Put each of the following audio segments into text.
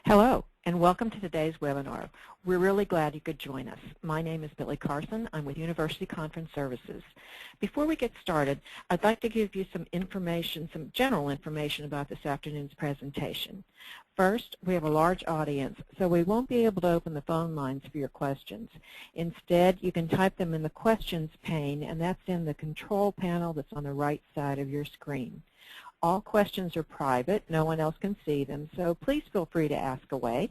Hello, and welcome to today's webinar. We're really glad you could join us. My name is Billy Carson. I'm with University Conference Services. Before we get started, I'd like to give you some information, some general information about this afternoon's presentation. First, we have a large audience, so we won't be able to open the phone lines for your questions. Instead, you can type them in the questions pane, and that's in the control panel that's on the right side of your screen. All questions are private. No one else can see them, so please feel free to ask away.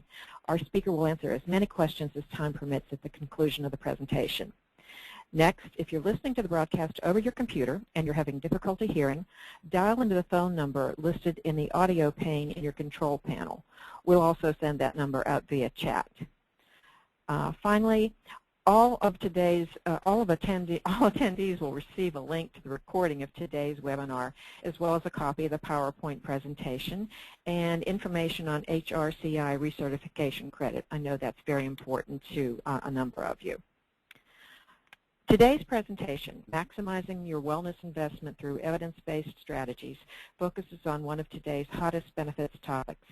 Our speaker will answer as many questions as time permits at the conclusion of the presentation. Next, if you're listening to the broadcast over your computer and you're having difficulty hearing, dial into the phone number listed in the audio pane in your control panel. We'll also send that number out via chat. Finally, all attendees will receive a link to the recording of today's webinar, as well as a copy of the PowerPoint presentation and information on HRCI recertification credit. I know that's very important to a number of you. Today's presentation, Maximizing Your Wellness Investment Through Evidence-Based Strategies, focuses on one of today's hottest benefits topics.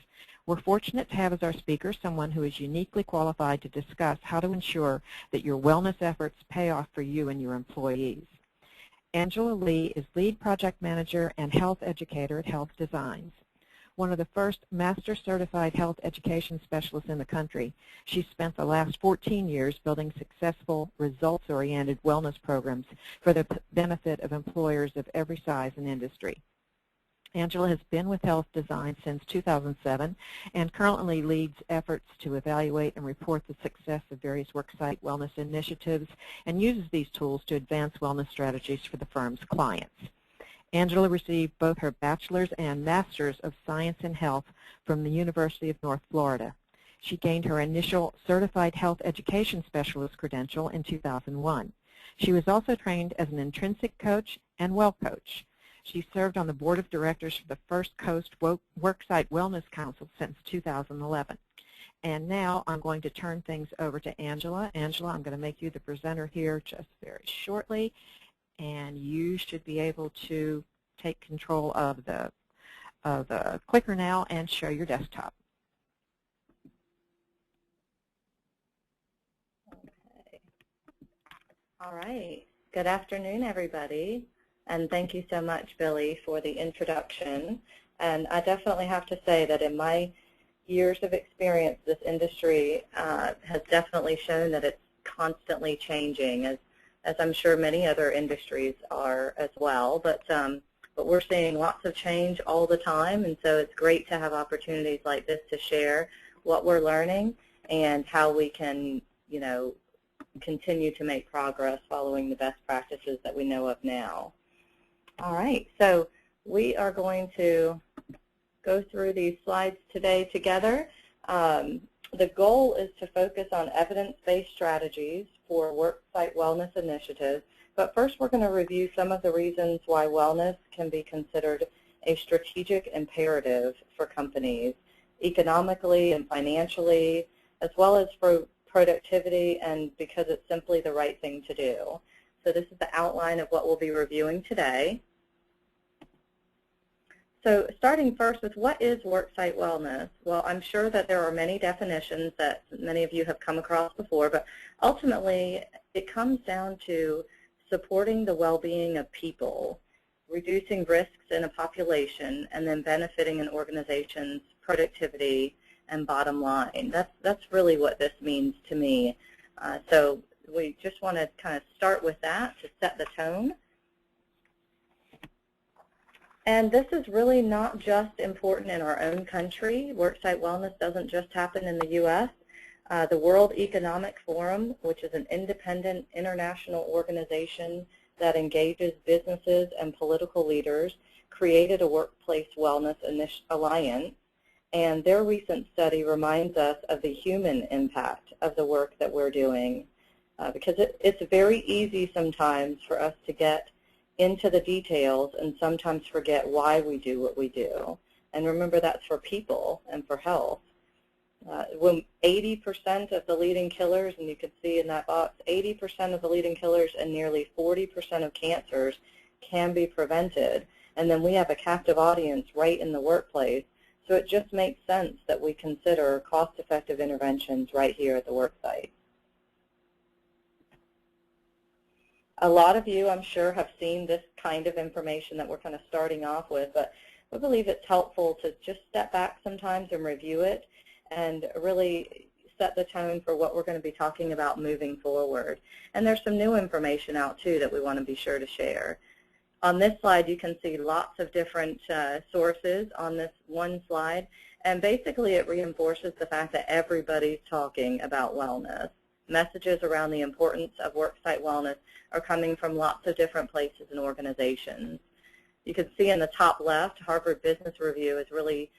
We're fortunate to have as our speaker someone who is uniquely qualified to discuss how to ensure that your wellness efforts pay off for you and your employees. Angela Lee is Lead Project Manager and Health Educator at Health Designs. One of the first Master Certified Health Education Specialists in the country, she spent the last 14 years building successful, results-oriented wellness programs for the benefit of employers of every size and industry. Angela has been with Health Design since 2007 and currently leads efforts to evaluate and report the success of various worksite wellness initiatives and uses these tools to advance wellness strategies for the firm's clients. Angela received both her bachelor's and master's of science in health from the University of North Florida. She gained her initial Certified Health Education Specialist credential in 2001. She was also trained as an intrinsic coach and well coach. She served on the board of directors for the First Coast Worksite Wellness Council since 2011. And now I'm going to turn things over to Angela. Angela, I'm going to make you the presenter here just very shortly, and you should be able to take control of the clicker now and show your desktop. Okay. All right. Good afternoon, everybody. And thank you so much, Billy, for the introduction. And I definitely have to say that in my years of experience, this industry has definitely shown that it's constantly changing, as I'm sure many other industries are as well. But we're seeing lots of change all the time, and so it's great to have opportunities like this to share what we're learning and how we can, continue to make progress following the best practices that we know of now. All right, so we are going to go through these slides today together. The goal is to focus on evidence-based strategies for worksite wellness initiatives, but first we're going to review some of the reasons why wellness can be considered a strategic imperative for companies, economically and financially, as well as for productivity and because it's simply the right thing to do. So this is the outline of what we'll be reviewing today. So starting first with what is worksite wellness? Well, I'm sure that there are many definitions that many of you have come across before, but ultimately it comes down to supporting the well-being of people, reducing risks in a population, and then benefiting an organization's productivity and bottom line. That's really what this means to me. So we just want to kind of start with that to set the tone. And this is really not just important in our own country. Worksite wellness doesn't just happen in the U.S. The World Economic Forum, which is an independent international organization that engages businesses and political leaders, created a Workplace Wellness Alliance. And their recent study reminds us of the human impact of the work that we're doing. Because it's very easy sometimes for us to get into the details and sometimes forget why we do what we do. And remember, that's for people and for health. When 80% of the leading killers, and you can see in that box, 80% of the leading killers and nearly 40% of cancers can be prevented. And then we have a captive audience right in the workplace. So it just makes sense that we consider cost-effective interventions right here at the work site. A lot of you, I'm sure, have seen this kind of information that we're kind of starting off with, but I believe it's helpful to just step back sometimes and review it and really set the tone for what we're going to be talking about moving forward. And there's some new information out, too, that we want to be sure to share. On this slide, you can see lots of different sources on this one slide, and basically it reinforces the fact that everybody's talking about wellness. Messages around the importance of worksite wellness are coming from lots of different places and organizations. You can see in the top left, Harvard Business Review is really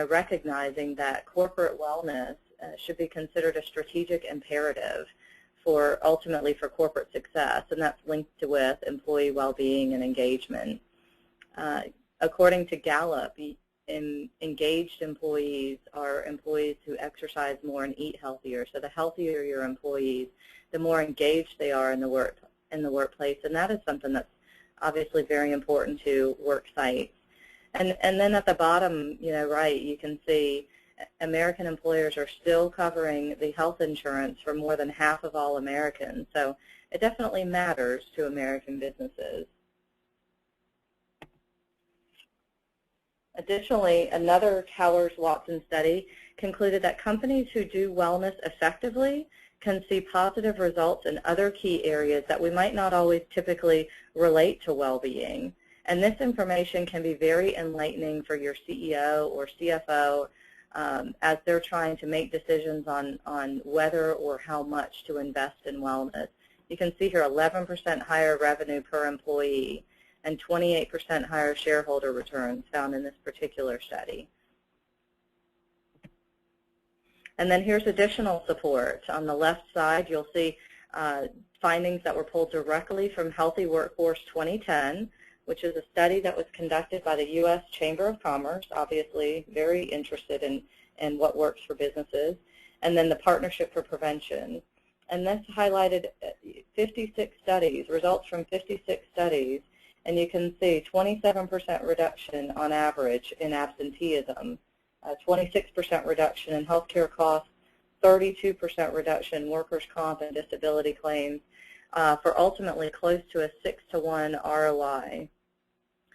recognizing that corporate wellness should be considered a strategic imperative ultimately for corporate success, and that's linked with employee well-being and engagement. According to Gallup, engaged employees are employees who exercise more and eat healthier. So the healthier your employees, the more engaged they are in the workplace, and that is something that's obviously very important to work sites. And then at the bottom, right, you can see American employers are still covering the health insurance for more than half of all Americans. So it definitely matters to American businesses. Additionally, another Towers-Watson study concluded that companies who do wellness effectively can see positive results in other key areas that we might not always typically relate to well-being. And this information can be very enlightening for your CEO or CFO as they're trying to make decisions on whether or how much to invest in wellness. You can see here 11% higher revenue per employee and 28% higher shareholder returns found in this particular study. And then here's additional support. On the left side, you'll see findings that were pulled directly from Healthy Workforce 2010, which is a study that was conducted by the U.S. Chamber of Commerce, obviously very interested in what works for businesses, and then the Partnership for Prevention. And this highlighted 56 studies, results from 56 studies, and you can see 27% reduction on average in absenteeism, 26% reduction in healthcare costs, 32% reduction in workers' comp and disability claims, for ultimately close to a 6-to-1 ROI.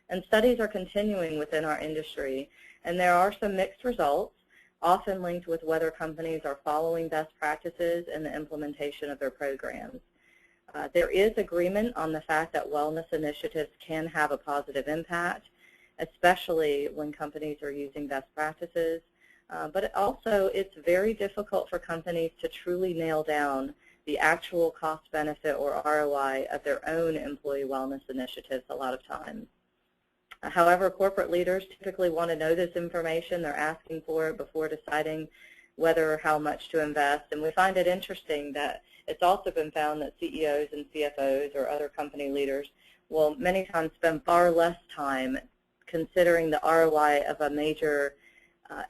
And studies are continuing within our industry, and there are some mixed results, often linked with whether companies are following best practices in the implementation of their programs. There is agreement on the fact that wellness initiatives can have a positive impact, especially when companies are using best practices, but it's very difficult for companies to truly nail down the actual cost benefit or ROI of their own employee wellness initiatives a lot of times. However, corporate leaders typically want to know this information. They're asking for it before deciding whether or how much to invest. And we find it interesting that it's also been found that CEOs and CFOs or other company leaders will many times spend far less time considering the ROI of a major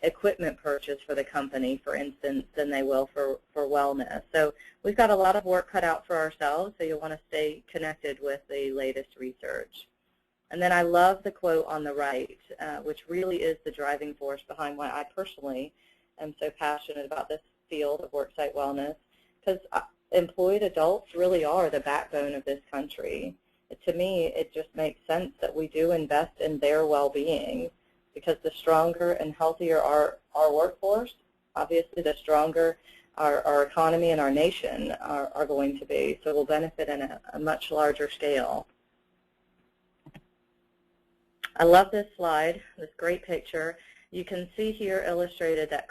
equipment purchase for the company, for instance, than they will for wellness. So we've got a lot of work cut out for ourselves, so you'll want to stay connected with the latest research. And then I love the quote on the right, which really is the driving force behind why I personally am so passionate about this field of worksite wellness, because employed adults really are the backbone of this country. To me, it just makes sense that we do invest in their well-being, because the stronger and healthier our workforce, obviously the stronger our economy and our nation are going to be. So we'll benefit in a much larger scale. I love this slide, this great picture. You can see here illustrated that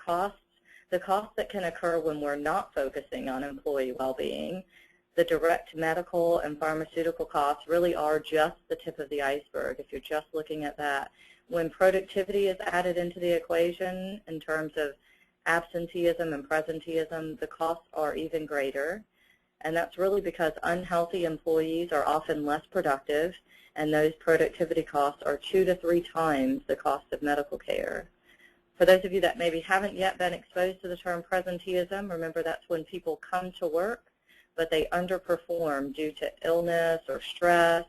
the costs that can occur when we're not focusing on employee well-being, the direct medical and pharmaceutical costs really are just the tip of the iceberg if you're just looking at that. When productivity is added into the equation in terms of absenteeism and presenteeism, the costs are even greater. And that's really because unhealthy employees are often less productive, and those productivity costs are 2 to 3 times the cost of medical care. For those of you that maybe haven't yet been exposed to the term presenteeism, remember that's when people come to work, but they underperform due to illness or stress,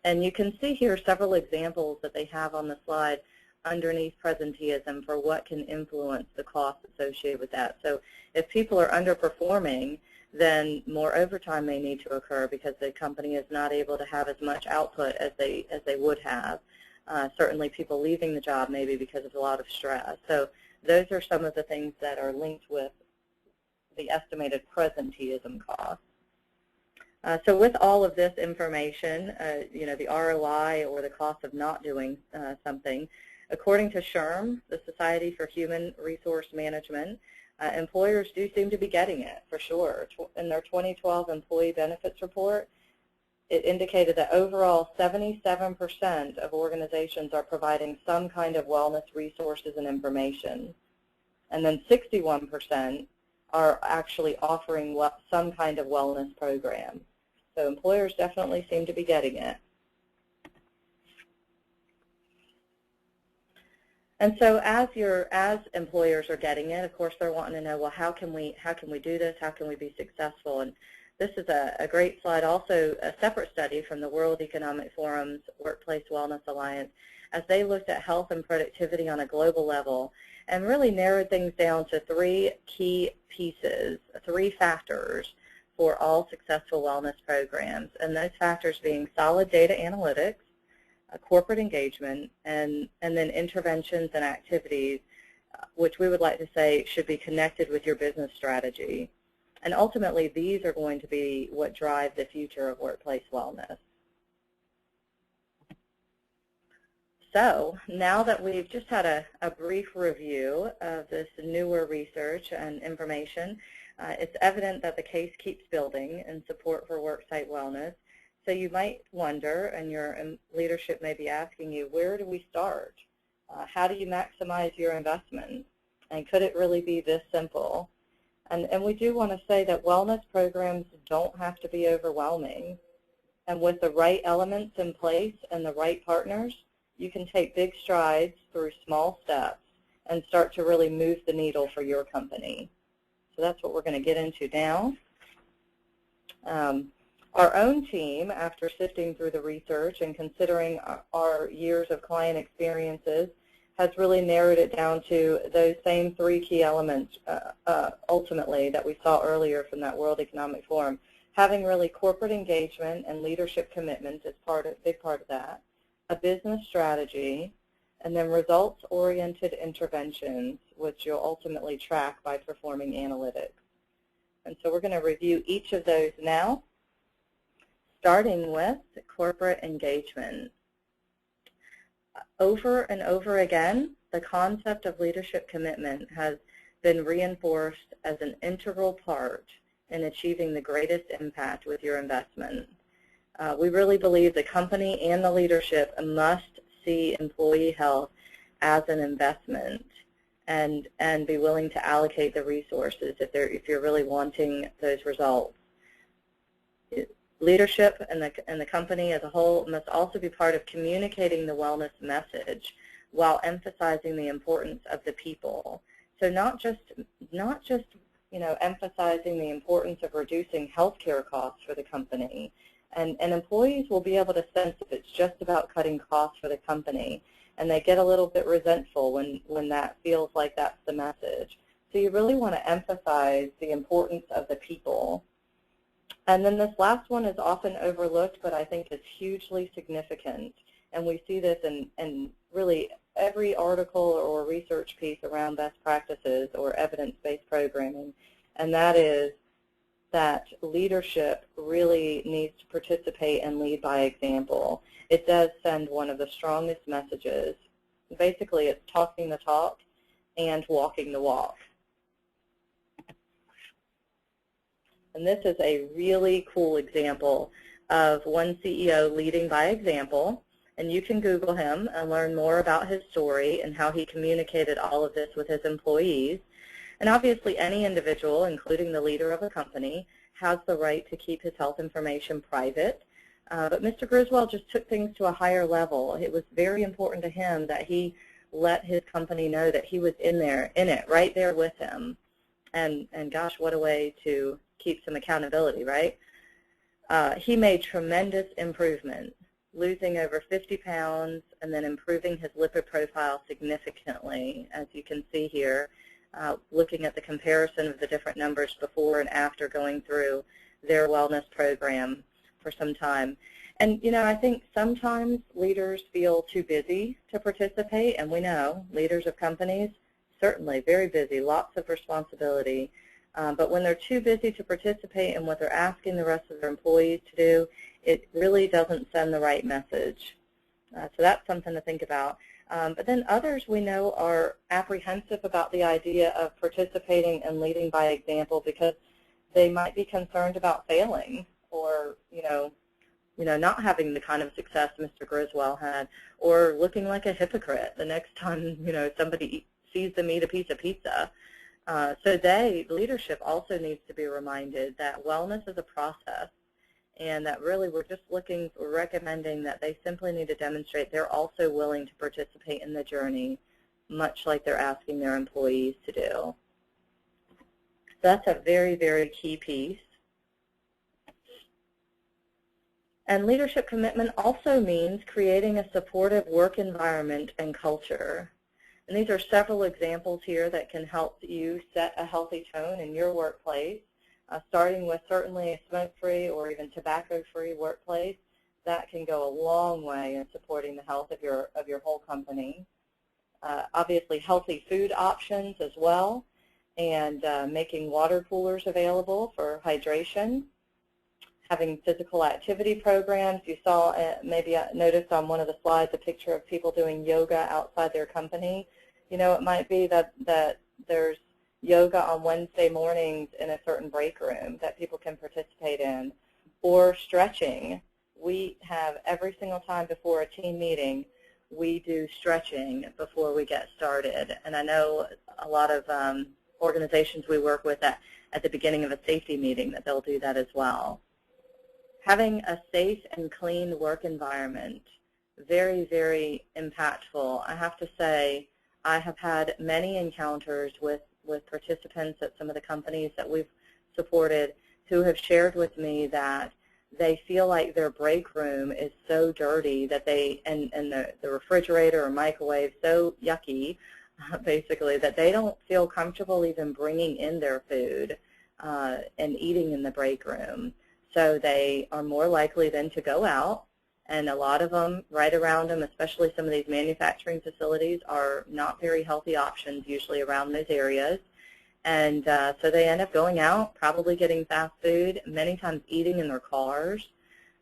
And you can see here several examples that they have on the slide underneath presenteeism for what can influence the costs associated with that. So if people are underperforming, then more overtime may need to occur because the company is not able to have as much output as they would have. Certainly people leaving the job maybe because of a lot of stress. So those are some of the things that are linked with the estimated presenteeism costs. So with all of this information, the ROI or the cost of not doing something, according to SHRM, the Society for Human Resource Management, employers do seem to be getting it, for sure. In their 2012 Employee Benefits Report, it indicated that overall 77% of organizations are providing some kind of wellness resources and information. And then 61% are actually offering some kind of wellness program. So employers definitely seem to be getting it. And so as employers are getting it, of course they're wanting to know, well, how can we do this? How can we be successful? And this is a great slide, also a separate study from the World Economic Forum's Workplace Wellness Alliance, as they looked at health and productivity on a global level and really narrowed things down to 3 key pieces, 3 factors for all successful wellness programs. And those factors being solid data analytics, corporate engagement, and then interventions and activities, which we would like to say should be connected with your business strategy. And ultimately, these are going to be what drive the future of workplace wellness. So now that we've just had a brief review of this newer research and information, it's evident that the case keeps building in support for worksite wellness. So you might wonder, and your leadership may be asking you, where do we start? How do you maximize your investment? And could it really be this simple? And we do want to say that wellness programs don't have to be overwhelming. And with the right elements in place and the right partners, you can take big strides through small steps and start to really move the needle for your company. So that's what we're going to get into now. Our own team, after sifting through the research and considering our years of client experiences, has really narrowed it down to those same 3 key elements, ultimately, that we saw earlier from that World Economic Forum. Having really corporate engagement and leadership commitment is a big part of that, a business strategy, and then results-oriented interventions, which you'll ultimately track by performing analytics. And so we're going to review each of those now, starting with corporate engagement. Over and over again, the concept of leadership commitment has been reinforced as an integral part in achieving the greatest impact with your investment. We really believe the company and the leadership must see employee health as an investment and be willing to allocate the resources if you're really wanting those results. Leadership and the company as a whole must also be part of communicating the wellness message while emphasizing the importance of the people. So not just emphasizing the importance of reducing healthcare costs for the company. And employees will be able to sense if it's just about cutting costs for the company, and they get a little bit resentful when that feels like that's the message. So you really want to emphasize the importance of the people. And then this last one is often overlooked, but I think is hugely significant. And we see this in really every article or research piece around best practices or evidence-based programming, and that is that leadership really needs to participate and lead by example. It does send one of the strongest messages. Basically, it's talking the talk and walking the walk. And this is a really cool example of one CEO leading by example. And you can Google him and learn more about his story and how he communicated all of this with his employees. And obviously, any individual, including the leader of a company, has the right to keep his health information private. But Mr. Griswold just took things to a higher level. It was very important to him that he let his company know that he was in it, right there with him. And gosh, what a way to keep some accountability, right? He made tremendous improvements losing over 50 pounds and then improving his lipid profile significantly, as you can see here, looking at the comparison of the different numbers before and after going through their wellness program for some time. And, you know, I think sometimes leaders feel too busy to participate, and we know leaders of companies, certainly very busy, lots of responsibility. But when they're too busy to participate in what they're asking the rest of their employees to do, it really doesn't send the right message. So that's something to think about. But then others we know are apprehensive about the idea of participating and leading by example because they might be concerned about failing or, you know, not having the kind of success Mr. Griswold had, or looking like a hypocrite the next time, you know, somebody sees them eat a piece of pizza. So leadership also needs to be reminded that wellness is a process, and that really we're recommending that they simply need to demonstrate they're also willing to participate in the journey, much like they're asking their employees to do. So that's a very, very key piece. And leadership commitment also means creating a supportive work environment and culture. And these are several examples here that can help you set a healthy tone in your workplace, starting with certainly a smoke-free or even tobacco-free workplace. That can go a long way in supporting the health of your whole company. Obviously, healthy food options as well, and making water coolers available for hydration. Having physical activity programs. You saw, maybe noticed on one of the slides, a picture of people doing yoga outside their company. You know, it might be that there's yoga on Wednesday mornings in a certain break room that people can participate in, or stretching. We have every single time before a team meeting, we do stretching before we get started. And I know a lot of organizations we work with at the beginning of a safety meeting that they'll do that as well. Having a safe and clean work environment, very, very impactful. I have to say, I have had many encounters with participants at some of the companies that we've supported who have shared with me that they feel like their break room is so dirty that and the refrigerator or microwave so yucky, basically, that they don't feel comfortable even bringing in their food and eating in the break room. So they are more likely then to go out, and a lot of them right around them, especially some of these manufacturing facilities, are not very healthy options usually around those areas. And so they end up going out, probably getting fast food, many times eating in their cars.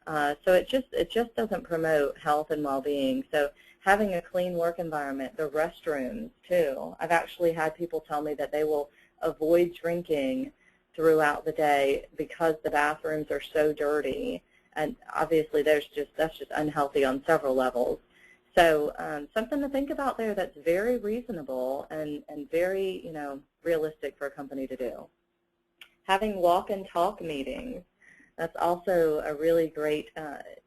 So it just doesn't promote health and well-being. So having a clean work environment, the restrooms too. I've actually had people tell me that they will avoid drinking throughout the day because the bathrooms are so dirty, and obviously that's just unhealthy on several levels. So something to think about there that's very reasonable and very, you know, realistic for a company to do. Having walk and talk meetings, that's also a really great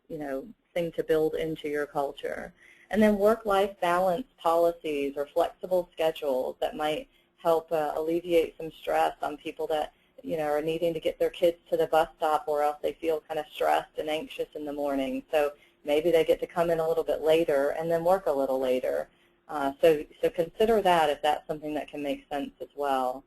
you know, thing to build into your culture. And then work-life balance policies or flexible schedules that might help alleviate some stress on people that, you know, are needing to get their kids to the bus stop, or else they feel kind of stressed and anxious in the morning. So maybe they get to come in a little bit later and then work a little later. So consider that if that's something that can make sense as well.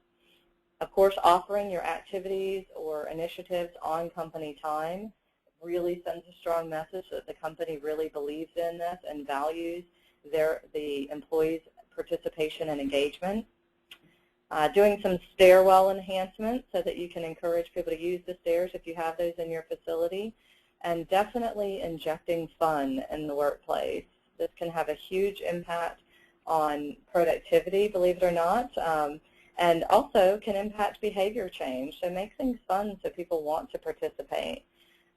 Of course, offering your activities or initiatives on company time really sends a strong message that the company really believes in this and values the employees' participation and engagement. Doing some stairwell enhancements so that you can encourage people to use the stairs if you have those in your facility, and definitely injecting fun in the workplace. This can have a huge impact on productivity, believe it or not, and also can impact behavior change. So make things fun so people want to participate.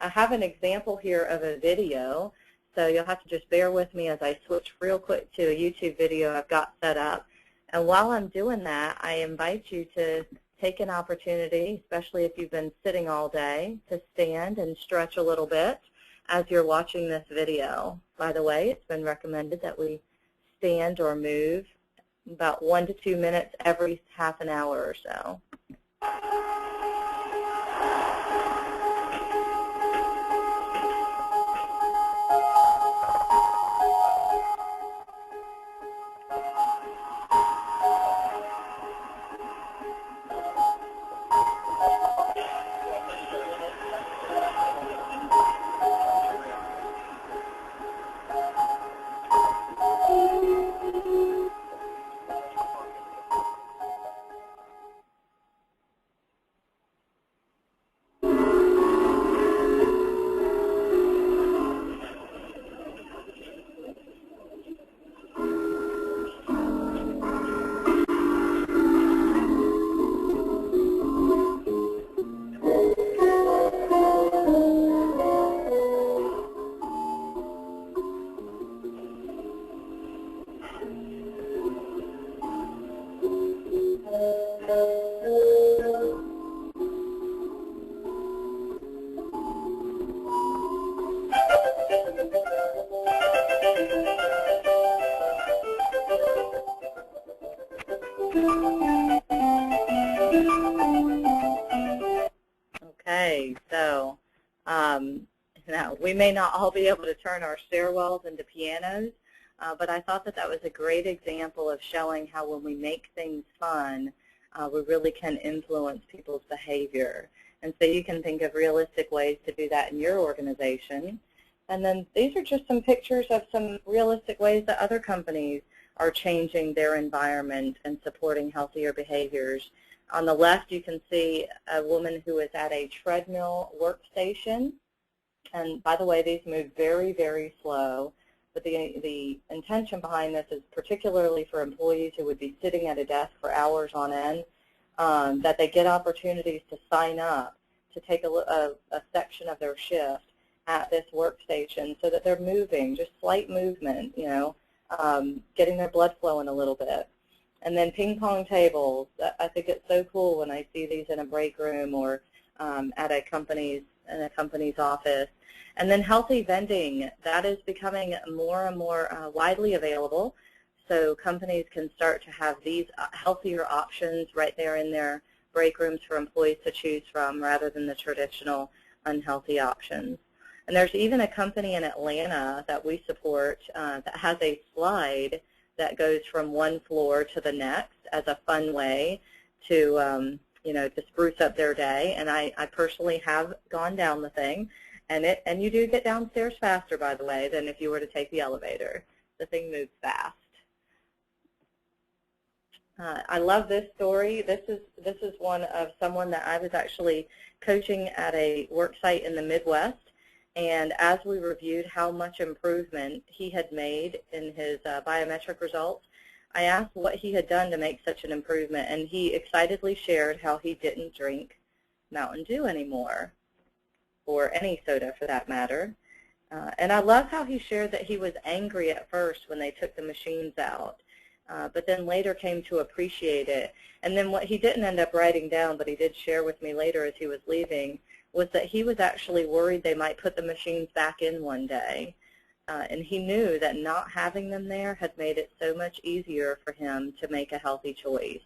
I have an example here of a video, so you'll have to just bear with me as I switch real quick to a YouTube video I've got set up. And while I'm doing that, I invite you to take an opportunity, especially if you've been sitting all day, to stand and stretch a little bit as you're watching this video. By the way, it's been recommended that we stand or move about 1 to 2 minutes every half an hour or so. Okay, so now we may not all be able to turn our stairwells into pianos, but I thought that that was a great example of showing how when we make things fun, we really can influence people's behavior. And so you can think of realistic ways to do that in your organization. And then these are just some pictures of some realistic ways that other companies are changing their environment and supporting healthier behaviors. On the left, you can see a woman who is at a treadmill workstation. And by the way, these move very, very slow. But the intention behind this is particularly for employees who would be sitting at a desk for hours on end, that they get opportunities to sign up to take a section of their shift at this workstation so that they're moving, just slight movement, you know, getting their blood flowing a little bit. And then ping pong tables. I think it's so cool when I see these in a break room or at a company's office. And then healthy vending. That is becoming more and more widely available. So companies can start to have these healthier options right there in their break rooms for employees to choose from rather than the traditional unhealthy options. And there's even a company in Atlanta that we support that has a slide that goes from one floor to the next as a fun way to, you know, to spruce up their day. And I personally have gone down the thing, and you do get downstairs faster, by the way, than if you were to take the elevator. The thing moves fast. I love this story. This is one of someone that I was actually coaching at a work site in the Midwest. And as we reviewed how much improvement he had made in his biometric results, I asked what he had done to make such an improvement, and he excitedly shared how he didn't drink Mountain Dew anymore, or any soda for that matter. And I love how he shared that he was angry at first when they took the machines out, but then later came to appreciate it. And then what he didn't end up writing down, but he did share with me later as he was leaving, was that he was actually worried they might put the machines back in one day. And he knew that not having them there had made it so much easier for him to make a healthy choice.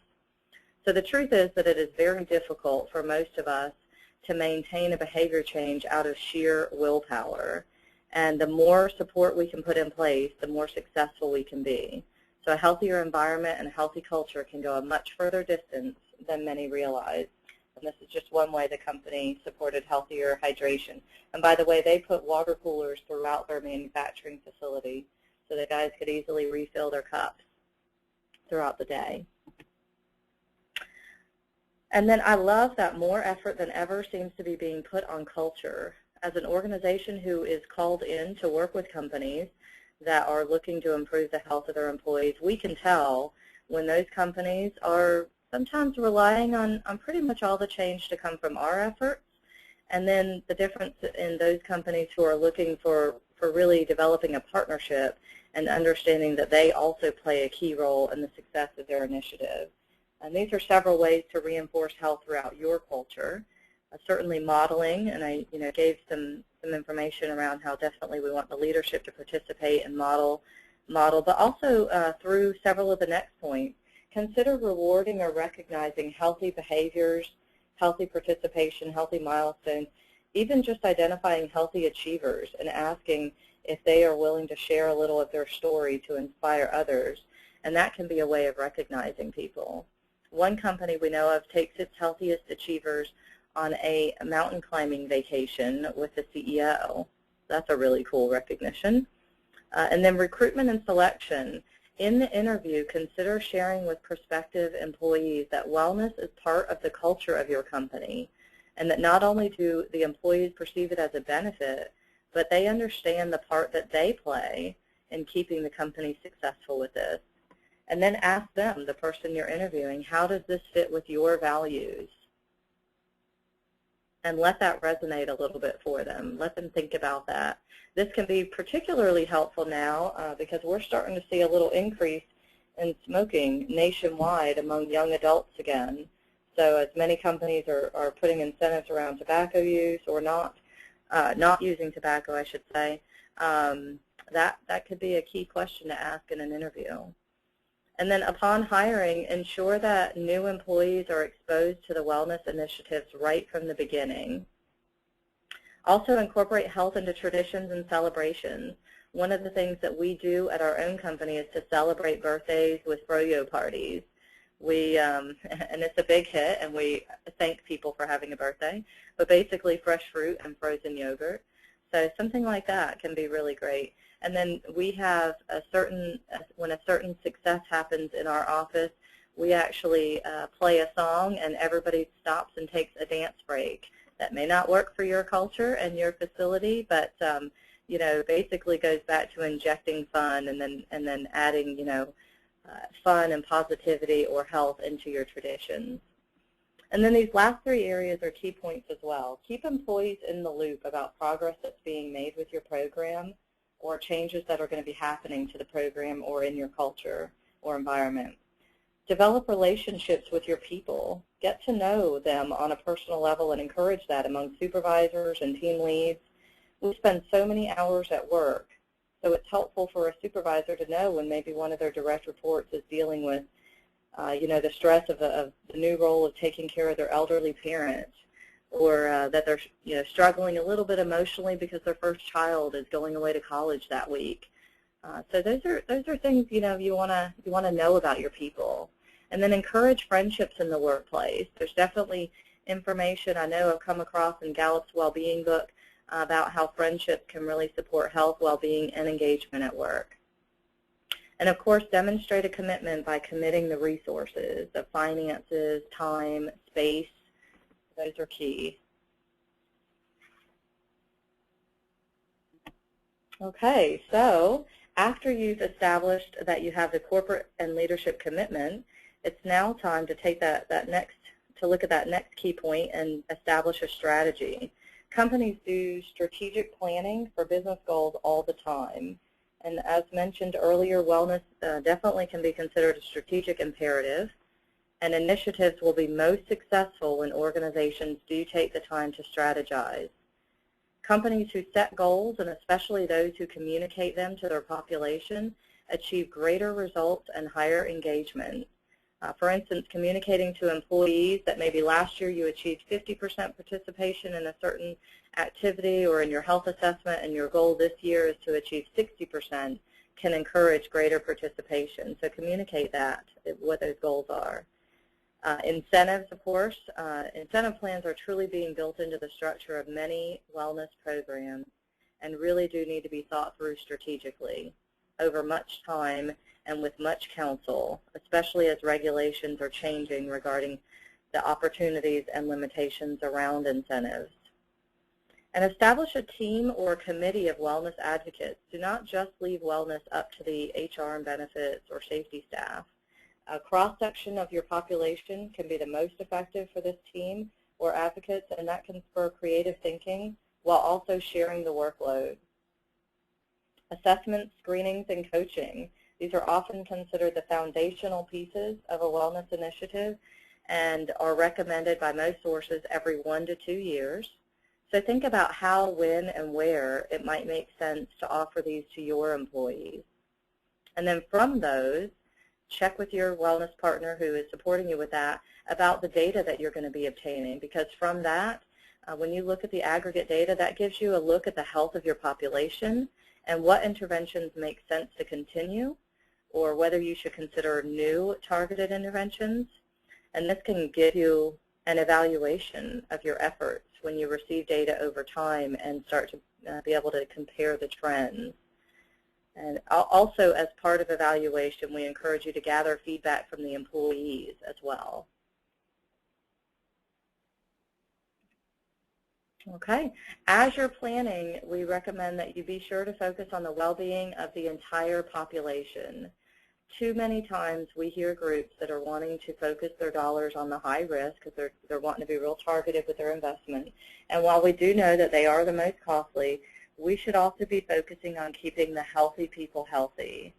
So the truth is that it is very difficult for most of us to maintain a behavior change out of sheer willpower. And the more support we can put in place, the more successful we can be. So a healthier environment and a healthy culture can go a much further distance than many realize. And this is just one way the company supported healthier hydration. And by the way, they put water coolers throughout their manufacturing facility so that guys could easily refill their cups throughout the day. And then I love that more effort than ever seems to be being put on culture. As an organization who is called in to work with companies that are looking to improve the health of their employees, we can tell when those companies are sometimes relying on pretty much all the change to come from our efforts, and then the difference in those companies who are looking for really developing a partnership and understanding that they also play a key role in the success of their initiative. And these are several ways to reinforce health throughout your culture. Certainly modeling, and I gave some information around how definitely we want the leadership to participate and model, but also through several of the next points. Consider rewarding or recognizing healthy behaviors, healthy participation, healthy milestones, even just identifying healthy achievers and asking if they are willing to share a little of their story to inspire others. And that can be a way of recognizing people. One company we know of takes its healthiest achievers on a mountain climbing vacation with the CEO. That's a really cool recognition. And then recruitment and selection. In the interview, consider sharing with prospective employees that wellness is part of the culture of your company, and that not only do the employees perceive it as a benefit, but they understand the part that they play in keeping the company successful with this. And then ask them, the person you're interviewing, how does this fit with your values? And let that resonate a little bit for them. Let them think about that. This can be particularly helpful now because we're starting to see a little increase in smoking nationwide among young adults again. So as many companies are putting incentives around tobacco use, or not using tobacco, I should say, that could be a key question to ask in an interview. And then upon hiring, ensure that new employees are exposed to the wellness initiatives right from the beginning. Also incorporate health into traditions and celebrations. One of the things that we do at our own company is to celebrate birthdays with froyo parties. We, and it's a big hit, and we thank people for having a birthday, but basically fresh fruit and frozen yogurt. So something like that can be really great. And then we have when a certain success happens in our office, we actually play a song and everybody stops and takes a dance break. That may not work for your culture and your facility, but you know, basically goes back to injecting fun and then adding, you know, fun and positivity or health into your traditions. And then these last three areas are key points as well. Keep employees in the loop about progress that's being made with your program or changes that are going to be happening to the program or in your culture or environment. Develop relationships with your people. Get to know them on a personal level and encourage that among supervisors and team leads. We spend so many hours at work, so it's helpful for a supervisor to know when maybe one of their direct reports is dealing with you know, the stress of the new role of taking care of their elderly parents, or that they're, you know, struggling a little bit emotionally because their first child is going away to college that week. So those are things, you know, you want to know about your people. And then encourage friendships in the workplace. There's definitely information I know I've come across in Gallup's well-being book about how friendships can really support health, well-being, and engagement at work. And of course, demonstrate a commitment by committing the resources, the finances, time, space. Those are key. Okay, so after you've established that you have the corporate and leadership commitment, it's now time to take look at that next key point and establish a strategy. Companies do strategic planning for business goals all the time. And as mentioned earlier, wellness definitely can be considered a strategic imperative. And initiatives will be most successful when organizations do take the time to strategize. Companies who set goals, and especially those who communicate them to their population, achieve greater results and higher engagement. For instance, communicating to employees that maybe last year you achieved 50% participation in a certain activity or in your health assessment, and your goal this year is to achieve 60%, can encourage greater participation. So communicate that, what those goals are. Incentives, of course. Incentive plans are truly being built into the structure of many wellness programs and really do need to be thought through strategically over much time and with much counsel, especially as regulations are changing regarding the opportunities and limitations around incentives. And establish a team or a committee of wellness advocates. Do not just leave wellness up to the HR and benefits or safety staff. A cross-section of your population can be the most effective for this team or advocates, and that can spur creative thinking while also sharing the workload. Assessments, screenings, and coaching. These are often considered the foundational pieces of a wellness initiative and are recommended by most sources every 1 to 2 years. So think about how, when, and where it might make sense to offer these to your employees. And then from those, check with your wellness partner who is supporting you with that about the data that you're going to be obtaining, because from that, when you look at the aggregate data, that gives you a look at the health of your population and what interventions make sense to continue, or whether you should consider new targeted interventions. And this can give you an evaluation of your efforts when you receive data over time and start to be able to compare the trends. And also, as part of evaluation, we encourage you to gather feedback from the employees as well. Okay. As you're planning, we recommend that you be sure to focus on the well-being of the entire population. Too many times we hear groups that are wanting to focus their dollars on the high risk because they're wanting to be real targeted with their investment. And while we do know that they are the most costly, we should also be focusing on keeping the healthy people healthy,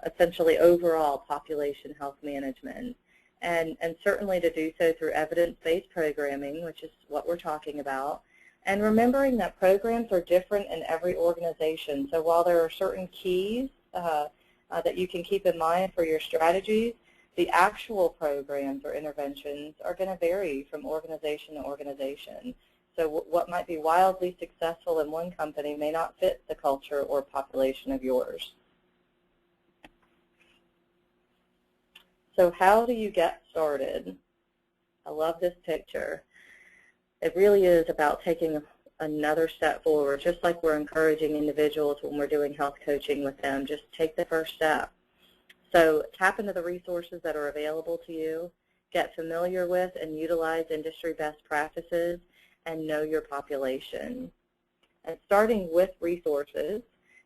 essentially overall population health management. And certainly to do so through evidence-based programming, which is what we're talking about, and remembering that programs are different in every organization. So while there are certain keys that you can keep in mind for your strategies. The actual programs or interventions are going to vary from organization to organization. So what might be wildly successful in one company may not fit the culture or population of yours. So how do you get started? I love this picture. It really is about taking another step forward, just like we're encouraging individuals when we're doing health coaching with them. Just take the first step. So tap into the resources that are available to you, get familiar with and utilize industry best practices, and know your population. And starting with resources,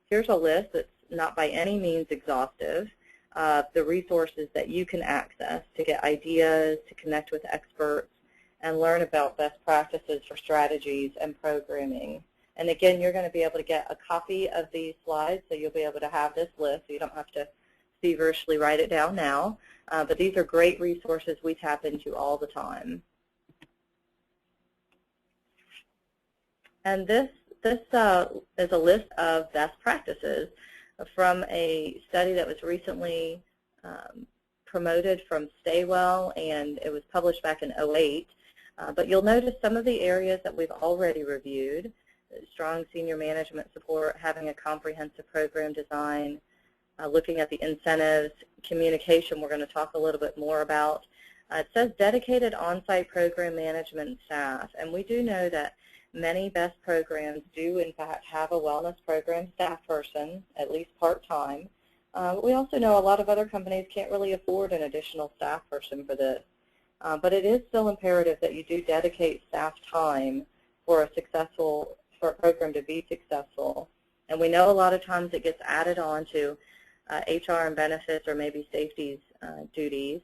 here's a list that's not by any means exhaustive of the resources that you can access to get ideas, to connect with experts, and learn about best practices for strategies and programming. And again, you're going to be able to get a copy of these slides, so you'll be able to have this list, so you don't have to feverishly write it down now. But these are great resources we tap into all the time. And this is a list of best practices from a study that was recently promoted from Staywell, and it was published back in 2008. But you'll notice some of the areas that we've already reviewed: strong senior management support, having a comprehensive program design, looking at the incentives, communication we're going to talk a little bit more about. It says dedicated on-site program management staff, and we do know that many best programs do in fact have a wellness program staff person, at least part-time. We also know a lot of other companies can't really afford an additional staff person for this. But it is still imperative that you do dedicate staff time for a program to be successful. And we know a lot of times it gets added on to HR and benefits or maybe safety's duties,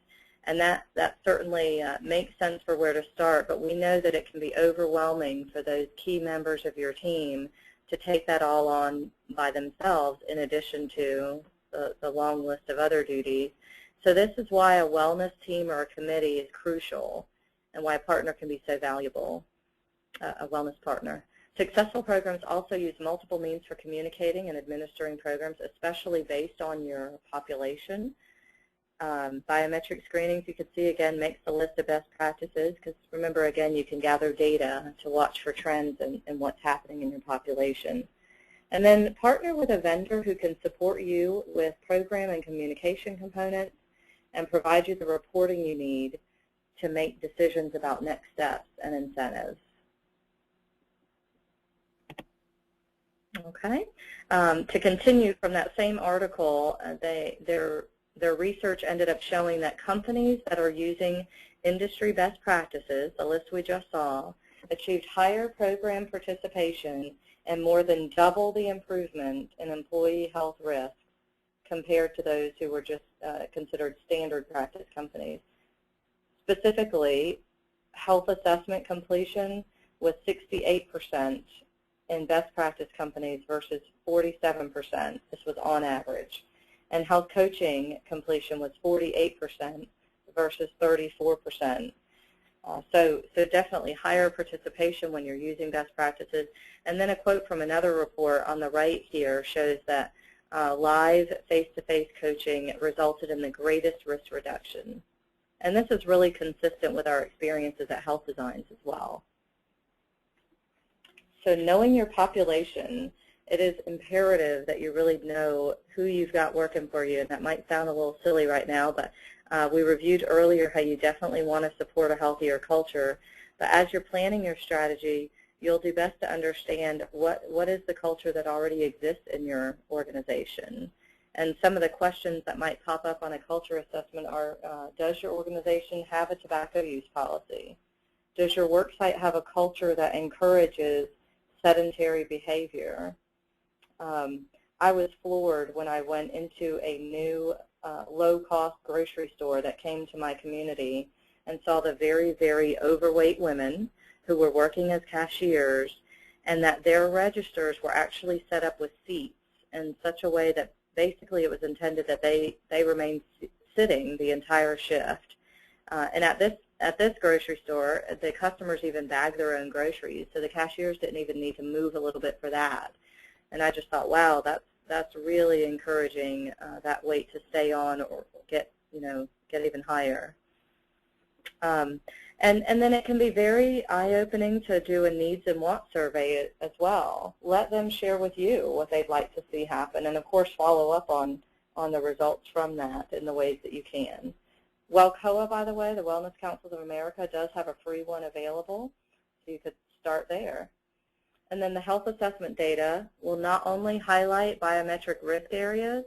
and that certainly makes sense for where to start, but we know that it can be overwhelming for those key members of your team to take that all on by themselves in addition to the long list of other duties. So this is why a wellness team or a committee is crucial and why a partner can be so valuable, a wellness partner. Successful programs also use multiple means for communicating and administering programs, especially based on your population. Biometric screenings, you can see, again, makes the list of best practices because, remember, again, you can gather data to watch for trends and what's happening in your population. And then partner with a vendor who can support you with program and communication components and provide you the reporting you need to make decisions about next steps and incentives. Okay. To continue from that same article, their research ended up showing that companies that are using industry best practices, the list we just saw, achieved higher program participation and more than double the improvement in employee health risks compared to those who were just considered standard practice companies. Specifically, health assessment completion was 68% in best practice companies versus 47%. This was on average. And health coaching completion was 48% versus 34%. So definitely higher participation when you're using best practices. And then a quote from another report on the right here shows that live face-to-face coaching resulted in the greatest risk reduction. And this is really consistent with our experiences at Health Designs as well. So knowing your population, it is imperative that you really know who you've got working for you. And that might sound a little silly right now, but we reviewed earlier how you definitely want to support a healthier culture. But as you're planning your strategy, you'll do best to understand what is the culture that already exists in your organization. And some of the questions that might pop up on a culture assessment are, does your organization have a tobacco use policy? Does your worksite have a culture that encourages sedentary behavior? I was floored when I went into a new low-cost grocery store that came to my community and saw the very, very overweight women who were working as cashiers, and that their registers were actually set up with seats in such a way that basically it was intended that they remained sitting the entire shift. And at this grocery store, the customers even bagged their own groceries, so the cashiers didn't even need to move a little bit for that. And I just thought, wow, that's really encouraging that weight to stay on or get even higher. And then it can be very eye-opening to do a needs and wants survey as well. Let them share with you what they'd like to see happen, and of course follow up on the results from that in the ways that you can. WellCOA, by the way, the Wellness Council of America, does have a free one available, so you could start there. And then the health assessment data will not only highlight biometric risk areas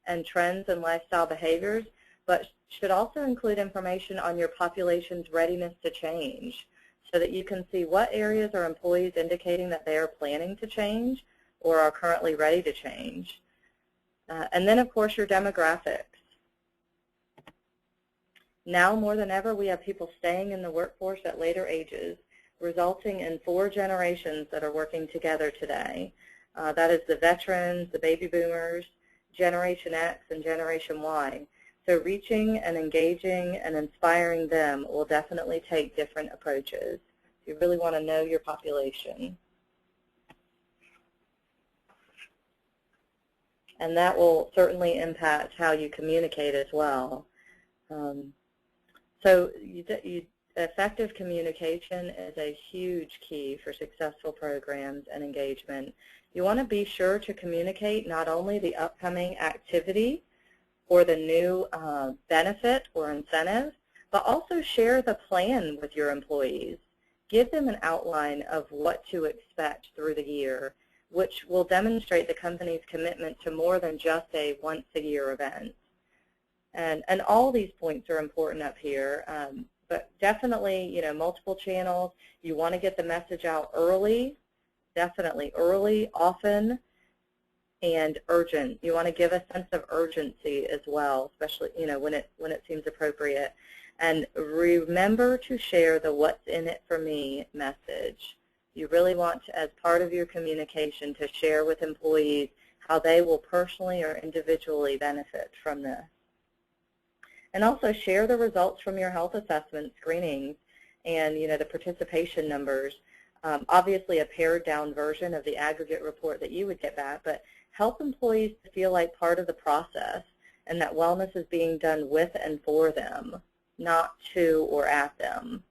and trends and lifestyle behaviors, but should also include information on your population's readiness to change so that you can see what areas are employees indicating that they are planning to change or are currently ready to change. And then, of course, your demographics. Now more than ever, we have people staying in the workforce at later ages, resulting in 4 generations that are working together today. That is the veterans, the baby boomers, Generation X, and Generation Y. So reaching and engaging and inspiring them will definitely take different approaches. You really want to know your population. And that will certainly impact how you communicate as well. So effective communication is a huge key for successful programs and engagement. You want to be sure to communicate not only the upcoming activity or the new benefit or incentive, but also share the plan with your employees. Give them an outline of what to expect through the year, which will demonstrate the company's commitment to more than just a once-a-year event. And all these points are important up here, but definitely, multiple channels. You want to get the message out early, definitely early, often, and urgent. You want to give a sense of urgency as well, especially when it seems appropriate. And remember to share the "what's in it for me" message. You really want to, as part of your communication, to share with employees how they will personally or individually benefit from this. And also share the results from your health assessment screenings and the participation numbers. Obviously a pared down version of the aggregate report that you would get back, but help employees to feel like part of the process and that wellness is being done with and for them, not to or at them.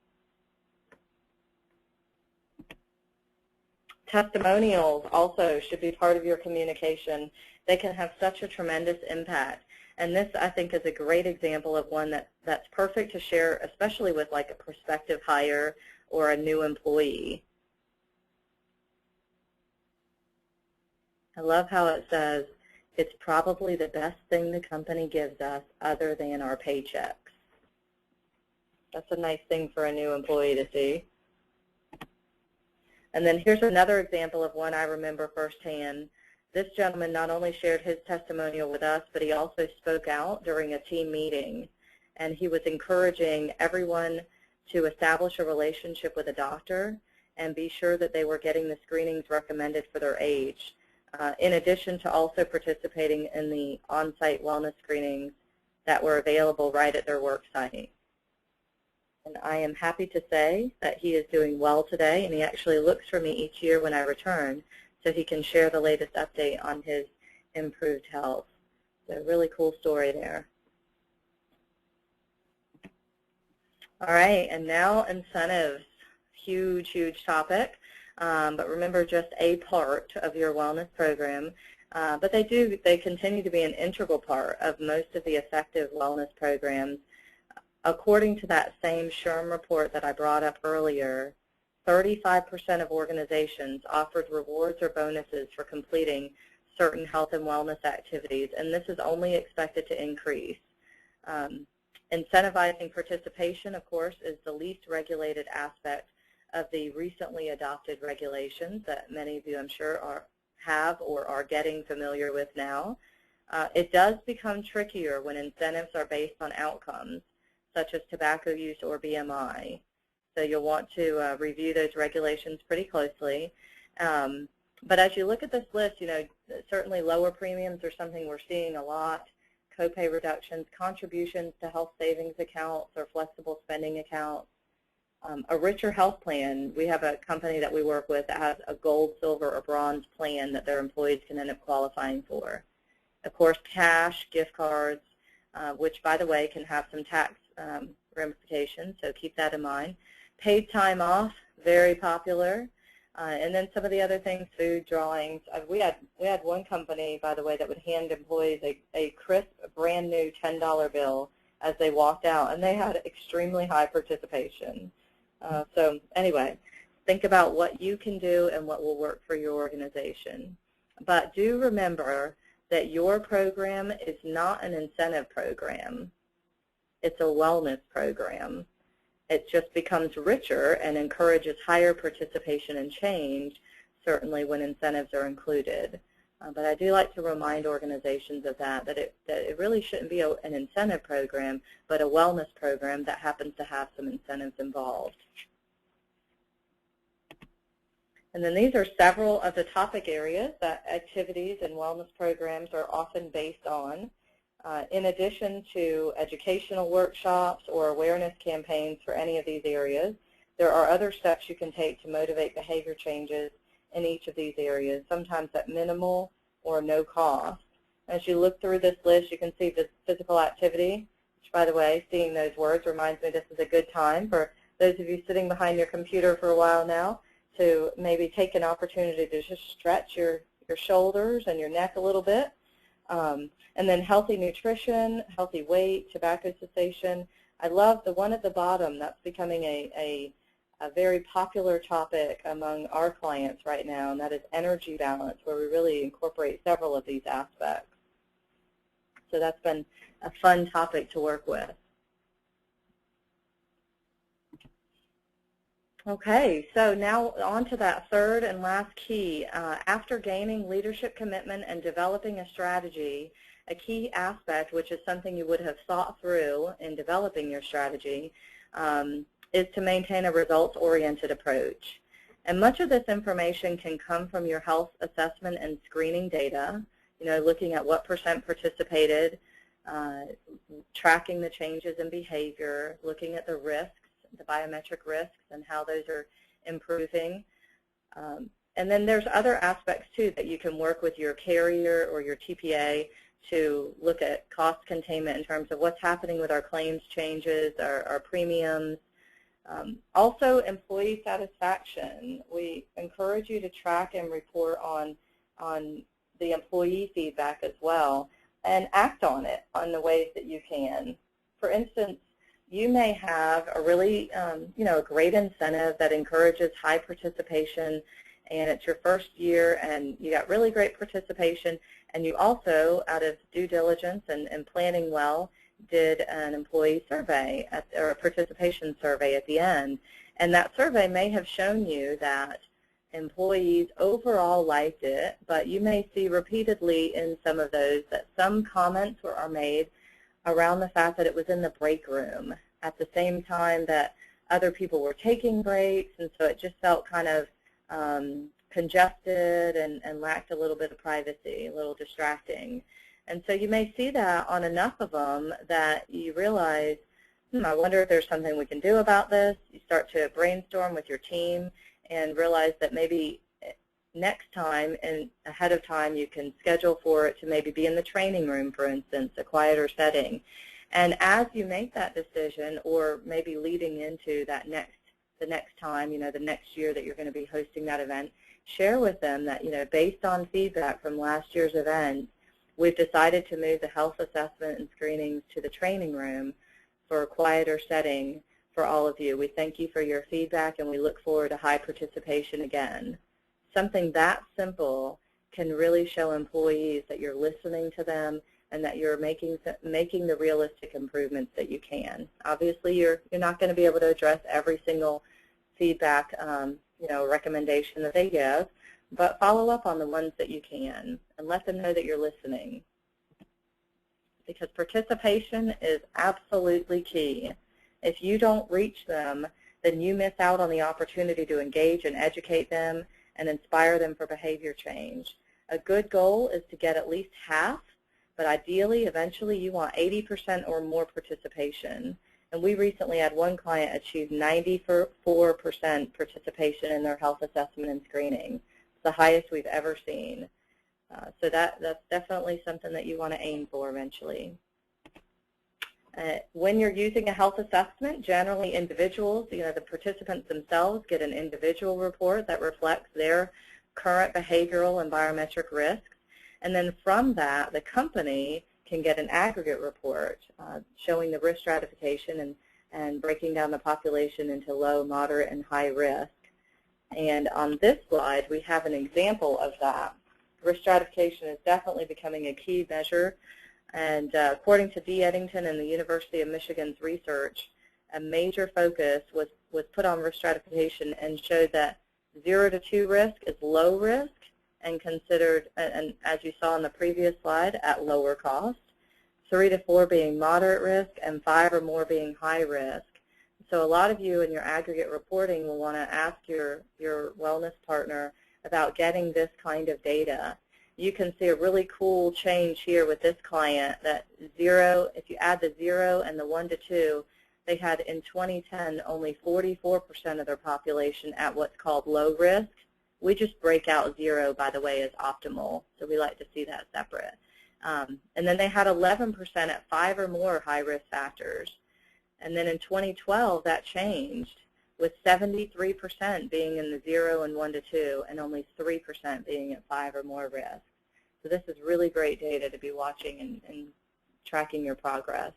Testimonials also should be part of your communication. They can have such a tremendous impact. And this, I think, is a great example of one that's perfect to share, especially with like a prospective hire or a new employee. I love how it says, "It's probably the best thing the company gives us other than our paychecks." That's a nice thing for a new employee to see. And then here's another example of one I remember firsthand. This gentleman not only shared his testimonial with us, but he also spoke out during a team meeting. And he was encouraging everyone to establish a relationship with a doctor and be sure that they were getting the screenings recommended for their age, in addition to also participating in the on-site wellness screenings that were available right at their work site. And I am happy to say that he is doing well today, and he actually looks for me each year when I return, so he can share the latest update on his improved health. So really cool story there. All right, and now incentives. Huge, huge topic, but remember, just a part of your wellness program. But they continue to be an integral part of most of the effective wellness programs. According to that same SHRM report that I brought up earlier, 35% of organizations offered rewards or bonuses for completing certain health and wellness activities, and this is only expected to increase. Incentivizing participation, of course, is the least regulated aspect of the recently adopted regulations that many of you, I'm sure, have or are getting familiar with now. It does become trickier when incentives are based on outcomes, such as tobacco use or BMI. So you'll want to review those regulations pretty closely. But as you look at this list, certainly lower premiums are something we're seeing a lot. Copay reductions, contributions to health savings accounts or flexible spending accounts, A richer health plan, we have a company that we work with that has a gold, silver, or bronze plan that their employees can end up qualifying for. Of course, cash, gift cards, which, by the way, can have some tax ramifications, so keep that in mind. Paid time off, very popular. And then some of the other things, food, drawings. We had one company, by the way, that would hand employees a crisp, brand new $10 bill as they walked out, and they had extremely high participation. So anyway, think about what you can do and what will work for your organization. But do remember that your program is not an incentive program. It's a wellness program. It just becomes richer and encourages higher participation and change, certainly when incentives are included. But I do like to remind organizations of that it really shouldn't be an incentive program, but a wellness program that happens to have some incentives involved. And then these are several of the topic areas that activities and wellness programs are often based on. In addition to educational workshops or awareness campaigns for any of these areas, there are other steps you can take to motivate behavior changes in each of these areas, sometimes at minimal or no cost. As you look through this list, you can see this physical activity, which, by the way, seeing those words reminds me this is a good time for those of you sitting behind your computer for a while now to maybe take an opportunity to just stretch your shoulders and your neck a little bit. And then healthy nutrition, healthy weight, tobacco cessation. I love the one at the bottom. That's becoming a very popular topic among our clients right now, and that is energy balance, where we really incorporate several of these aspects. So that's been a fun topic to work with. Okay, so now on to that third and last key. After gaining leadership commitment and developing a strategy, a key aspect, which is something you would have thought through in developing your strategy, is to maintain a results-oriented approach. And much of this information can come from your health assessment and screening data, looking at what % participated, tracking the changes in behavior, looking at the risks, the biometric risks and how those are improving. And then there's other aspects, too, that you can work with your carrier or your TPA to look at cost containment in terms of what's happening with our claims changes, our premiums. Also, employee satisfaction. We encourage you to track and report on the employee feedback as well and act on it on the ways that you can. For instance, you may have a really, a great incentive that encourages high participation, and it's your first year, and you got really great participation, and you also, out of due diligence and planning well, did an employee survey or a participation survey at the end. And that survey may have shown you that employees overall liked it, but you may see repeatedly in some of those that some comments are made around the fact that it was in the break room at the same time that other people were taking breaks, and so it just felt kind of congested and lacked a little bit of privacy, a little distracting. And so you may see that on enough of them that you realize, I wonder if there's something we can do about this. You start to brainstorm with your team and realize that maybe next time and ahead of time you can schedule for it to maybe be in the training room, for instance, a quieter setting. And as you make that decision, or maybe leading into that the next time, the next year that you're going to be hosting that event, share with them that, based on feedback from last year's event, we've decided to move the health assessment and screenings to the training room for a quieter setting for all of you. We thank you for your feedback, and we look forward to high participation again. Something that simple can really show employees that you're listening to them and that you're making the realistic improvements that you can. Obviously, you're not going to be able to address every single feedback, recommendation that they give, but follow up on the ones that you can and let them know that you're listening. Because participation is absolutely key. If you don't reach them, then you miss out on the opportunity to engage and educate them and inspire them for behavior change. A good goal is to get at least half, but ideally, eventually, you want 80% or more participation. And we recently had one client achieve 94% participation in their health assessment and screening. It's the highest we've ever seen. So that's definitely something that you want to aim for eventually. When you're using a health assessment, generally individuals, the participants themselves get an individual report that reflects their current behavioral and biometric risks. And then from that, the company can get an aggregate report showing the risk stratification and breaking down the population into low, moderate, and high risk. And on this slide, we have an example of that. Risk stratification is definitely becoming a key measure. And according to D. Eddington and the University of Michigan's research, a major focus was put on risk stratification and showed that 0 to 2 risk is low risk and considered, and as you saw in the previous slide, at lower cost, 3 to 4 being moderate risk, and 5 or more being high risk. So a lot of you in your aggregate reporting will want to ask your wellness partner about getting this kind of data. You can see a really cool change here with this client that 0, if you add the 0 and the 1 to 2, they had in 2010 only 44% of their population at what's called low risk. We just break out 0, by the way, as optimal, so we like to see that separate. And then they had 11% at 5 or more high-risk factors. And then in 2012, that changed, with 73% being in the 0 and 1 to 2, and only 3% being at 5 or more risk. So this is really great data to be watching and tracking your progress.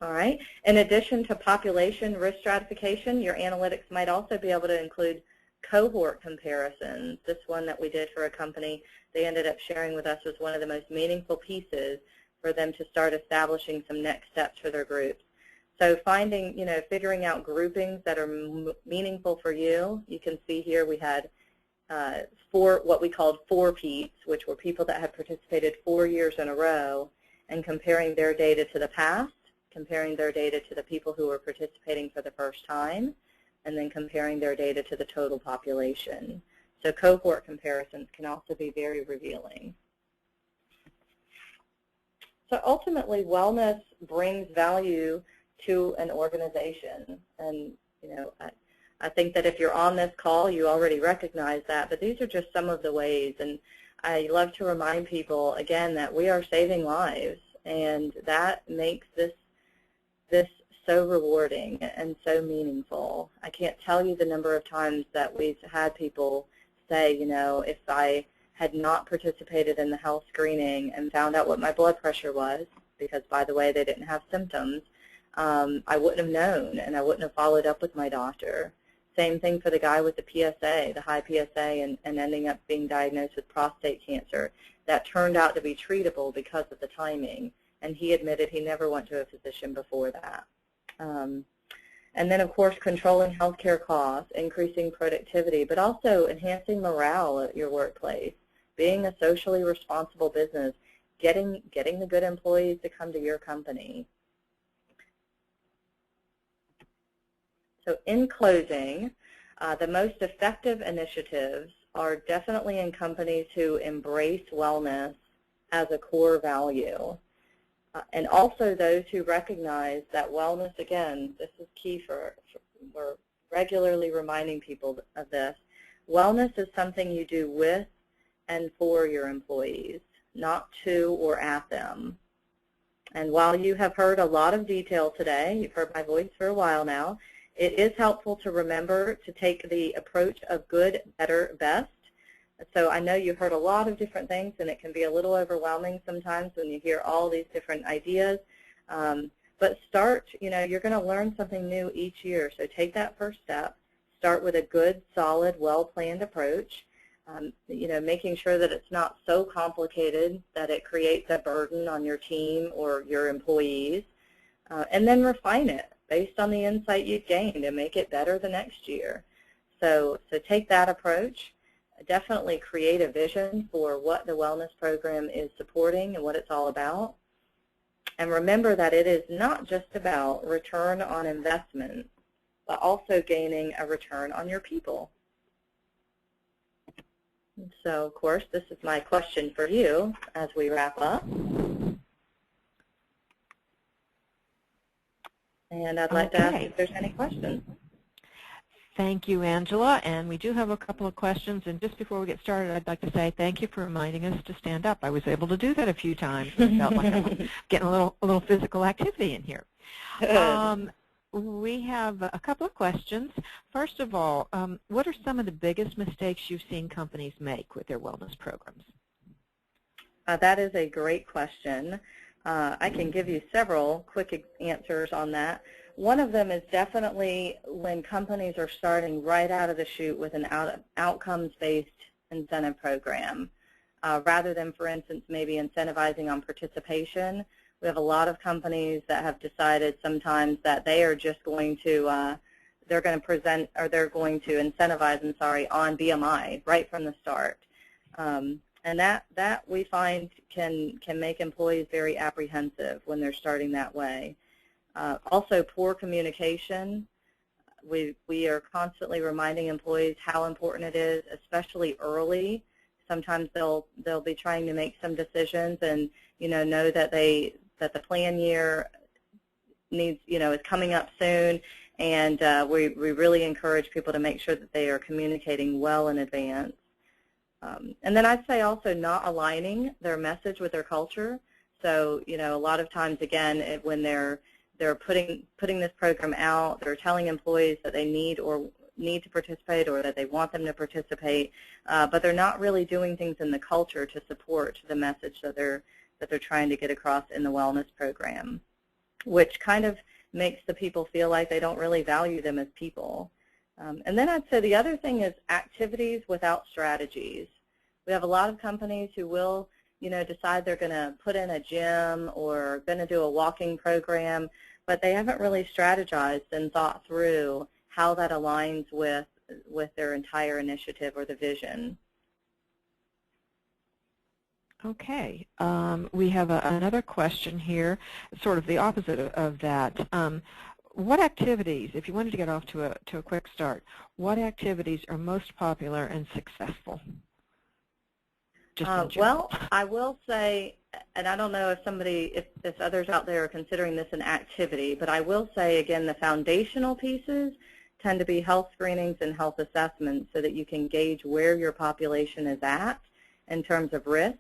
All right. In addition to population risk stratification, your analytics might also be able to include cohort comparisons. This one that we did for a company, they ended up sharing with us was one of the most meaningful pieces for them to start establishing some next steps for their groups. So finding, figuring out groupings that are meaningful for you. You can see here we had what we called 4-peats, which were people that had participated 4 years in a row, and comparing their data to the past, comparing their data to the people who were participating for the first time, and then comparing their data to the total population. So cohort comparisons can also be very revealing. So ultimately, wellness brings value to an organization. And, I think that if you're on this call, you already recognize that, but these are just some of the ways. And I love to remind people, again, that we are saving lives, and that makes this so rewarding and so meaningful. I can't tell you the number of times that we've had people say, if I had not participated in the health screening and found out what my blood pressure was, because, by the way, they didn't have symptoms, I wouldn't have known, and I wouldn't have followed up with my doctor. Same thing for the guy with the PSA, the high PSA, and ending up being diagnosed with prostate cancer. That turned out to be treatable because of the timing, and he admitted he never went to a physician before that. And then, of course, controlling healthcare costs, increasing productivity, but also enhancing morale at your workplace, being a socially responsible business, getting the good employees to come to your company. So in closing, the most effective initiatives are definitely in companies who embrace wellness as a core value. And also those who recognize that wellness, again, this is key we're regularly reminding people of this. Wellness is something you do with and for your employees, not to or at them. And while you have heard a lot of detail today, you've heard my voice for a while now, it is helpful to remember to take the approach of good, better, best. So I know you heard a lot of different things, and it can be a little overwhelming sometimes when you hear all these different ideas. But start, you're going to learn something new each year. So take that first step. Start with a good, solid, well-planned approach. Making sure that it's not so complicated that it creates a burden on your team or your employees. And then refine it based on the insight you've gained and make it better the next year. So take that approach. Definitely create a vision for what the wellness program is supporting and what it's all about. And remember that it is not just about return on investment, but also gaining a return on your people. So, of course, this is my question for you as we wrap up. And I'd like to ask if there's any questions. Thank you, Angela. And we do have a couple of questions. And just before we get started, I'd like to say thank you for reminding us to stand up. I was able to do that a few times. I felt like I was getting a little physical activity in here. We have a couple of questions. First of all, what are some of the biggest mistakes you've seen companies make with their wellness programs? That is a great question. I can give you several quick answers on that. One of them is definitely when companies are starting right out of the chute with an outcomes-based incentive program. Rather than, for instance, maybe incentivizing on participation, we have a lot of companies that have decided sometimes that they are just going to, they're going to incentivize, on BMI right from the start. And that we find can make employees very apprehensive when they're starting that way. Also, poor communication. We are constantly reminding employees how important it is, especially early. Sometimes they'll be trying to make some decisions and know that the plan year needs is coming up soon, and we really encourage people to make sure that they are communicating well in advance. And then I'd say also not aligning their message with their culture. So a lot of times, again, when they're putting this program out, they're telling employees that they need to participate or that they want them to participate, but they're not really doing things in the culture to support the message that they're trying to get across in the wellness program, which kind of makes the people feel like they don't really value them as people. And then I'd say the other thing is activities without strategies. We have a lot of companies who will decide they're going to put in a gym or going to do a walking program, but they haven't really strategized and thought through how that aligns with their entire initiative or the vision. Okay. We have another question here, sort of the opposite of that. What activities, if you wanted to get off to a quick start, what activities are most popular and successful? Well, I will say, and I don't know if others out there are considering this an activity, but I will say, again, the foundational pieces tend to be health screenings and health assessments so that you can gauge where your population is at in terms of risks,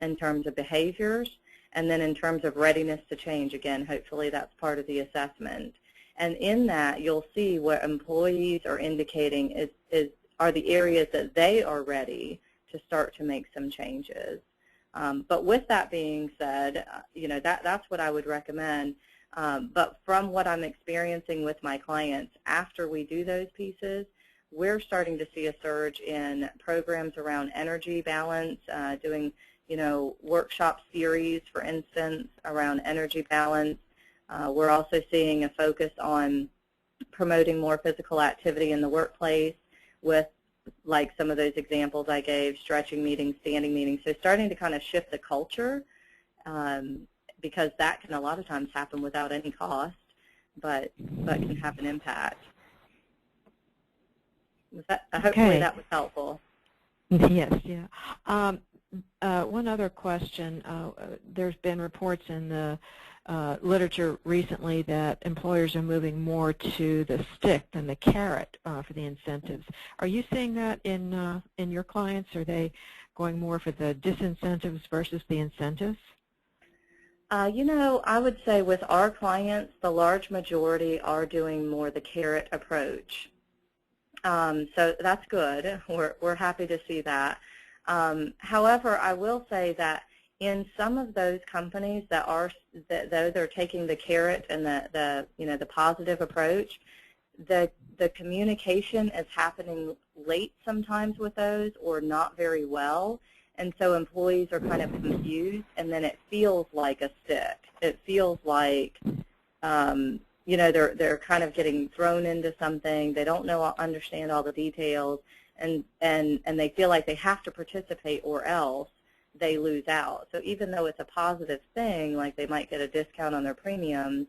in terms of behaviors, and then in terms of readiness to change. Again, hopefully that's part of the assessment. And in that, you'll see what employees are indicating are the areas that they are ready to start to make some changes. But with that being said, that's what I would recommend. But from what I'm experiencing with my clients, after we do those pieces, we're starting to see a surge in programs around energy balance, doing workshop series, for instance, around energy balance. We're also seeing a focus on promoting more physical activity in the workplace with, like some of those examples I gave, stretching meetings, standing meetings. So starting to kind of shift the culture, because that can a lot of times happen without any cost, but can have an impact. Hopefully that was helpful. Yes, yeah. One other question. There's been reports in the literature recently that employers are moving more to the stick than the carrot for the incentives. Are you seeing that in your clients? Are they going more for the disincentives versus the incentives? I would say with our clients, the large majority are doing more the carrot approach. So that's good. We're happy to see that. However, I will say that in some of those companies though they're taking the carrot and the positive approach, the communication is happening late sometimes with those, or not very well, and so employees are kind of confused, and then it feels like a stick. It feels like they're kind of getting thrown into something. They don't understand all the details, and they feel like they have to participate or else they lose out. So even though it's a positive thing, like they might get a discount on their premiums,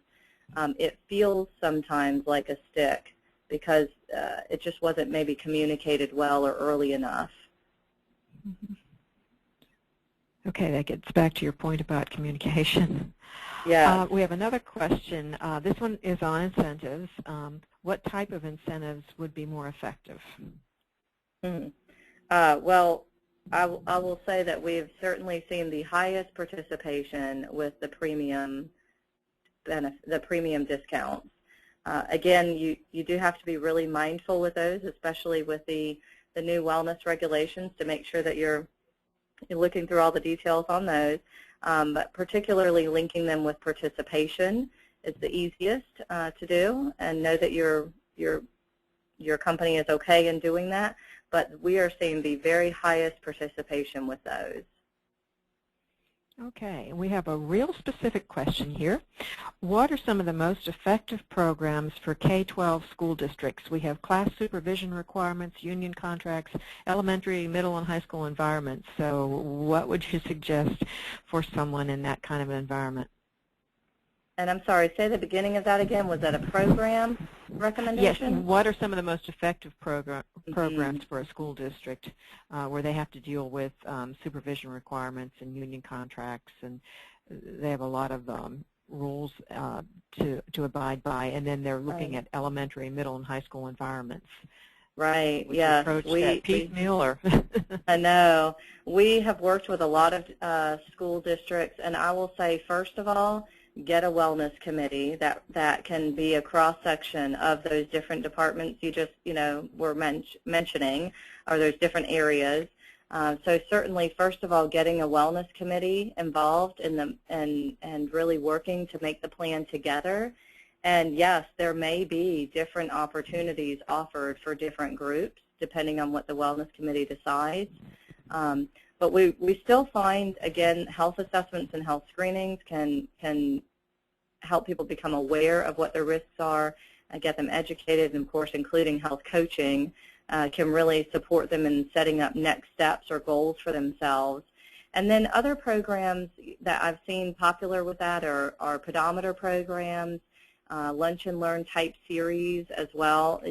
it feels sometimes like a stick because it just wasn't maybe communicated well or early enough. Okay, that gets back to your point about communication. Yes. We have another question. This one is on incentives. What type of incentives would be more effective? Well, I will say that we've certainly seen the highest participation with the premium discounts. Again, you do have to be really mindful with those, especially with the new wellness regulations, to make sure that you're looking through all the details on those. But particularly linking them with participation is the easiest to do, and know that your company is okay in doing that. But we are seeing the very highest participation with those. Okay, we have a real specific question here. What are some of the most effective programs for K-12 school districts? We have class supervision requirements, union contracts, elementary, middle, and high school environments. So what would you suggest for someone in that kind of environment? And I'm sorry, say the beginning of that again. Was that a program recommendation? Yes. What are some of the most effective programs for a school district where they have to deal with supervision requirements and union contracts, and they have a lot of rules to abide by, and then they're looking at elementary, middle, and high school environments? Right, Would yes. you approach that piecemeal, or? I know. We have worked with a lot of school districts, and I will say, first of all, get a wellness committee that can be a cross-section of those different departments you just, were mentioning, or those different areas. So certainly, first of all, getting a wellness committee involved in and really working to make the plan together. And yes, there may be different opportunities offered for different groups, depending on what the wellness committee decides. But we still find, again, health assessments and health screenings can help people become aware of what their risks are and get them educated, and of course, including health coaching can really support them in setting up next steps or goals for themselves. And then other programs that I've seen popular with that are pedometer programs, lunch and learn type series as well,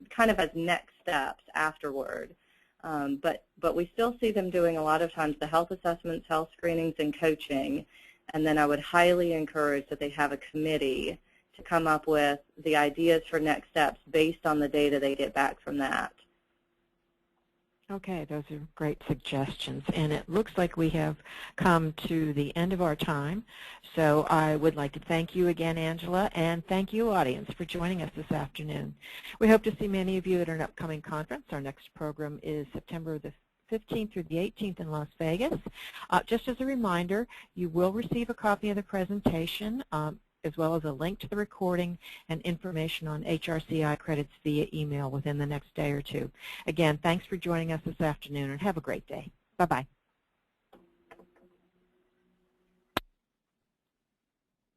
kind of as next steps afterward. But we still see them doing a lot of times the health assessments, health screenings, and coaching. And then I would highly encourage that they have a committee to come up with the ideas for next steps based on the data they get back from that. Okay, those are great suggestions. And it looks like we have come to the end of our time. So I would like to thank you again, Angela, and thank you, audience, for joining us this afternoon. We hope to see many of you at an upcoming conference. Our next program is September the 15th through the 18th in Las Vegas. Just as a reminder, you will receive a copy of the presentation as well as a link to the recording and information on HRCI credits via email within the next day or two. Again, thanks for joining us this afternoon, and have a great day. Bye-bye.